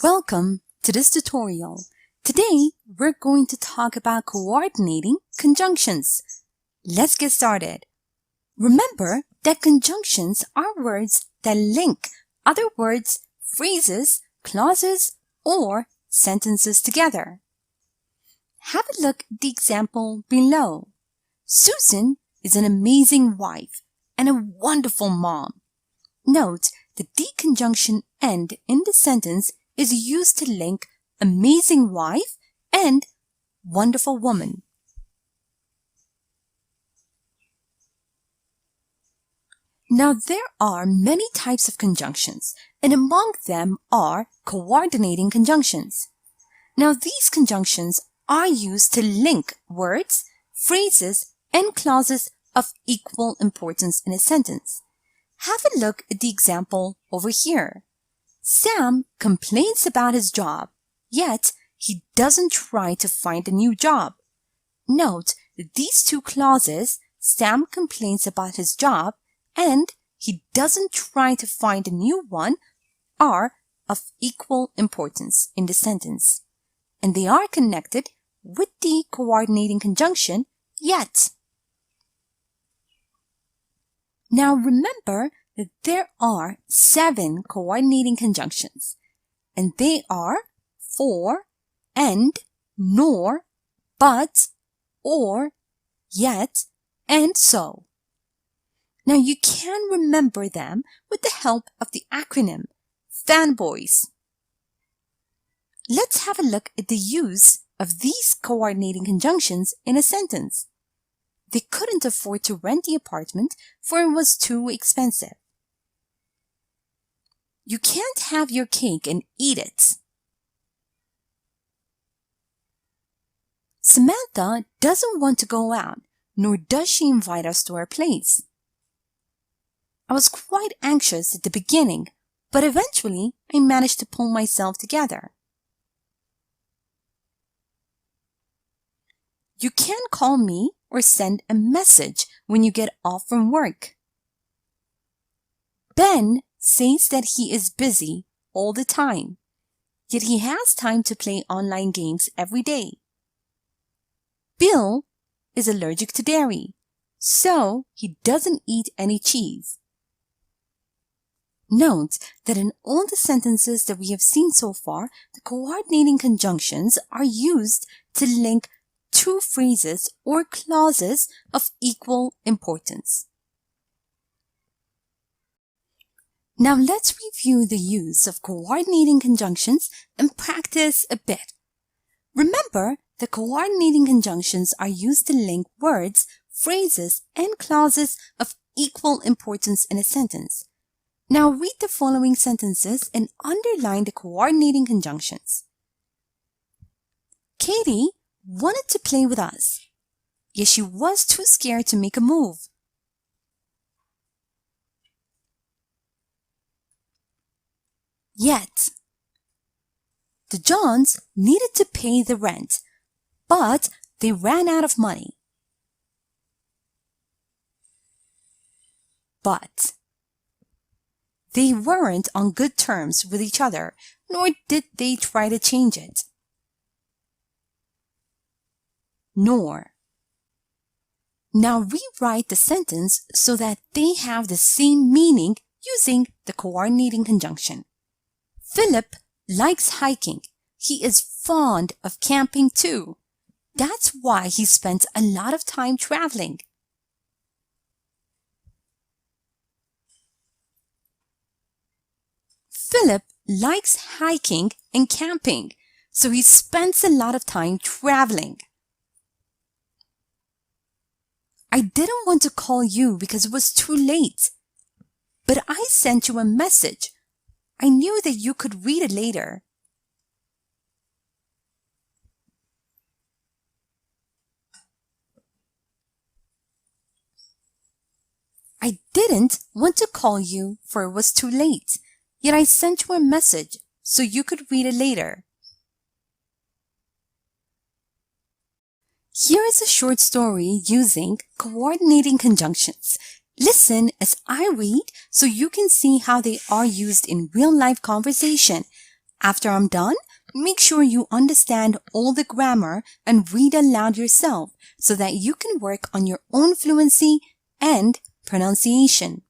Welcome to this tutorial. Today, we're going to talk about coordinating conjunctions. Let's get started. Remember that conjunctions are words that link other words, phrases, clauses, or sentences together. Have a look at the example below. Susan is an amazing wife and a wonderful mom. Note that the conjunction "and" in the sentence is used to link amazing wife and wonderful woman. Now, there are many types of conjunctions, and among them are coordinating conjunctions. Now, these conjunctions are used to link words, phrases, and clauses of equal importance in a sentence. Have a look at the example over here. Sam complains about his job, yet he doesn't try to find a new job. Note that these two clauses, Sam complains about his job and he doesn't try to find a new one, are of equal importance in the sentence, and they are connected with the coordinating conjunction yet. Now remember that there are 7 coordinating conjunctions, and they are for, and, nor, but, or, yet, and so. Now you can remember them with the help of the acronym FANBOYS. Let's have a look at the use of these coordinating conjunctions in a sentence. They couldn't afford to rent the apartment for it was too expensive. You can't have your cake and eat it. Samantha doesn't want to go out, nor does she invite us to our place. I was quite anxious at the beginning, but eventually I managed to pull myself together. You can't call me or send a message when you get off from work. Ben says that he is busy all the time, yet he has time to play online games every day. Bill is allergic to dairy, so he doesn't eat any cheese. Note that in all the sentences that we have seen so far, the coordinating conjunctions are used to link two phrases or clauses of equal importance. Now let's review the use of coordinating conjunctions and practice a bit. Remember, the coordinating conjunctions are used to link words, phrases, and clauses of equal importance in a sentence. Now read the following sentences and underline the coordinating conjunctions. Katie wanted to play with us, yet she was too scared to make a move. Yet, the Johns needed to pay the rent, but they ran out of money. But they weren't on good terms with each other, nor did they try to change it. Nor. Now rewrite the sentence so that they have the same meaning using the coordinating conjunction. Philip likes hiking. He is fond of camping too. That's why he spends a lot of time traveling. Philip likes hiking and camping, so he spends a lot of time traveling. I didn't want to call you because it was too late, but I sent you a message. I knew that you could read it later. I didn't want to call you for it was too late, yet I sent you a message so you could read it later. Here is a short story using coordinating conjunctions. Listen as I read so you can see how they are used in real-life conversation. After I'm done, make sure you understand all the grammar and read aloud yourself so that you can work on your own fluency and pronunciation.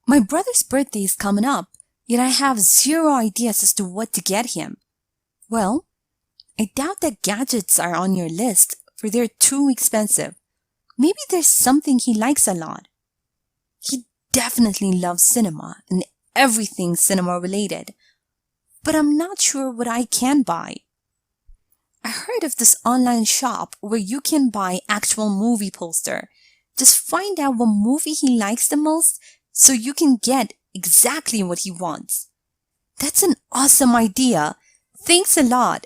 My brother's birthday is coming up, yet I have zero ideas as to what to get him. Well, I doubt that gadgets are on your list, for they're too expensive. Maybe there's something he likes a lot. He definitely loves cinema and everything cinema related, but I'm not sure what I can buy. I heard of this online shop where you can buy actual movie poster. Just find out what movie he likes the most so you can get exactly what he wants. That's an awesome idea. Thanks a lot.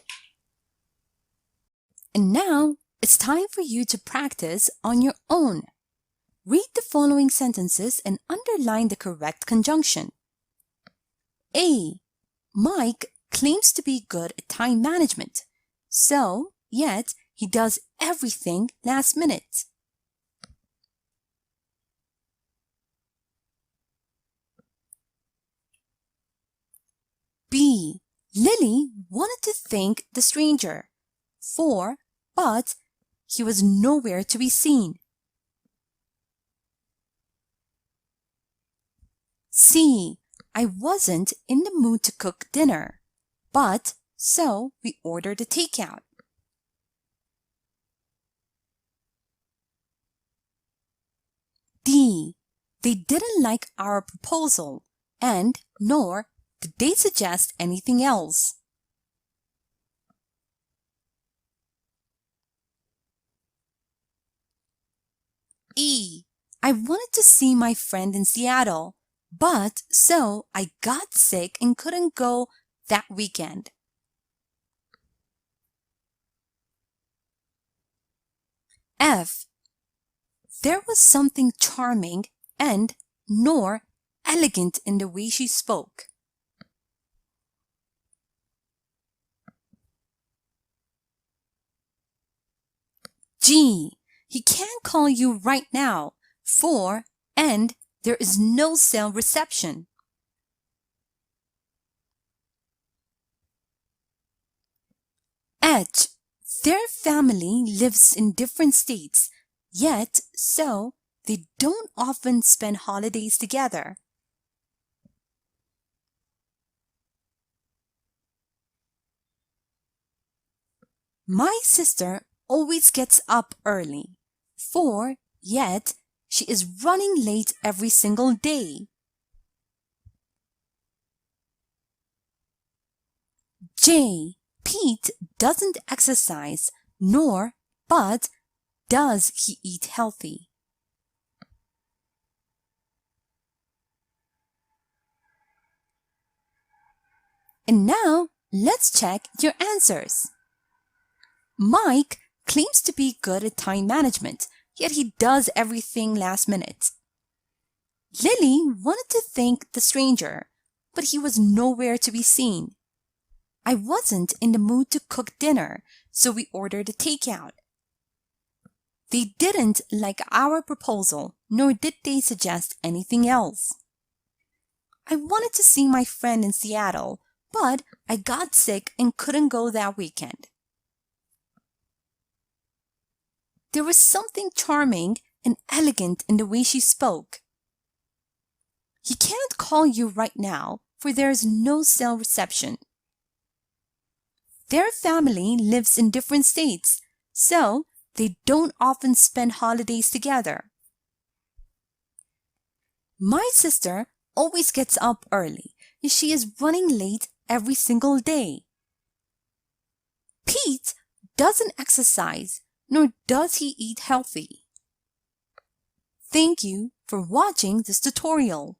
And now it's time for you to practice on your own. Read the following sentences and underline the correct conjunction. A. Mike claims to be good at time management, so yet he does everything last minute. B. Lily wanted to thank the stranger but he was nowhere to be seen. C. I wasn't in the mood to cook dinner, so we ordered a takeout. D. They didn't like our proposal, and nor did they suggest anything else. E. I wanted to see my friend in Seattle, so I got sick and couldn't go that weekend. F. There was something charming and nor elegant in the way she spoke. G. He can't call you right now, and there is no cell reception. H. Their family lives in different states, yet so they don't often spend holidays together. My sister always gets up early, yet she is running late every single day. J. Pete doesn't exercise, but does he eat healthy? And now, let's check your answers. Mike claims to be good at time management, yet he does everything last minute. Lily wanted to thank the stranger, but he was nowhere to be seen. I wasn't in the mood to cook dinner, so we ordered a takeout. They didn't like our proposal, nor did they suggest anything else. I wanted to see my friend in Seattle, but I got sick and couldn't go that weekend. There was something charming and elegant in the way she spoke. He can't call you right now, for there is no cell reception. Their family lives in different states, so they don't often spend holidays together. My sister always gets up early, yet she is running late every single day. Pete doesn't exercise, nor does he eat healthy. Thank you for watching this tutorial.